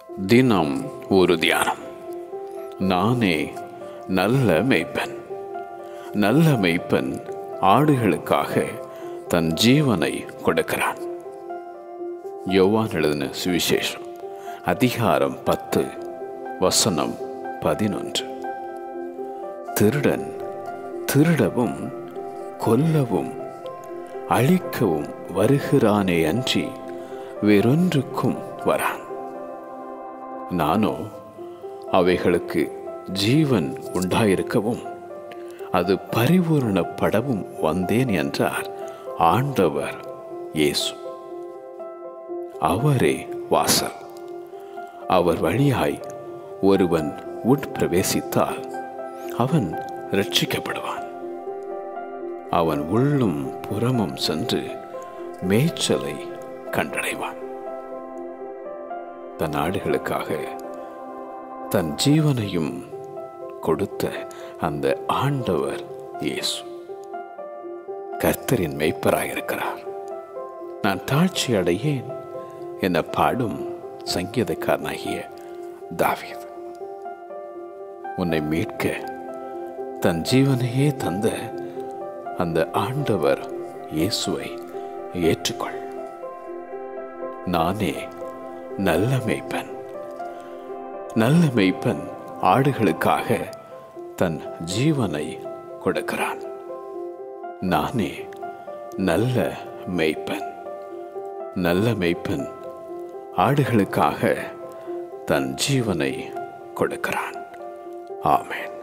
தினம் ஒரு தியானம். நானே நல்ல மேய்ப்பன். நல்ல மேய்ப்பன் ஆடுகளுக்காக தன் ஜீவனை கொடுக்கிறான். யோவான் எழுதின சுவிசேஷம் அதிகாரம் 10 வசனம் 11. திருடன் திருடவும் கொல்லவும் அழிக்கவும் வருகிறானே அன்றி வேறொன்றுக்கும் வரான். நானோ அவைகளுக்கு ஜீவன் உண்டாயிருக்கவும் அது பரிபூரணப்படவும் வந்தேன் என்றார் ஆண்டவர் இயேசு. அவரே வாசல். அவர் வழியாய் ஒருவன் உட்பிரவேசித்தால் அவன் ரட்சிக்கப்படுவான். அவன் உள்ளும் புறமும் சென்று மேய்ச்சலை கண்டடைவான். தன் ஆடுகளுக்காக தன் ஜீவனையும் கொடுத்த அந்த ஆண்டவர் இயேசு கர்த்தரின் மேய்ப்பராயிருக்கிறார். நான் தாழ்ச்சி அடையேன் என பாடும் சங்கீதக்காரனாகிய தாவீது. உன்னை மீட்க தன் ஜீவனையே தந்த அந்த ஆண்டவர் இயேசுவை ஏற்றுக்கொள். நானே நல்ல மேய்ப்பன். நல்ல மேய்ப்பன் ஆடுகளுக்காக தன் ஜீவனை கொடுக்கிறான். நானே நல்ல மேய்ப்பன். நல்ல மேய்ப்பன் ஆடுகளுக்காக தன் ஜீவனை கொடுக்கிறான். ஆமென்.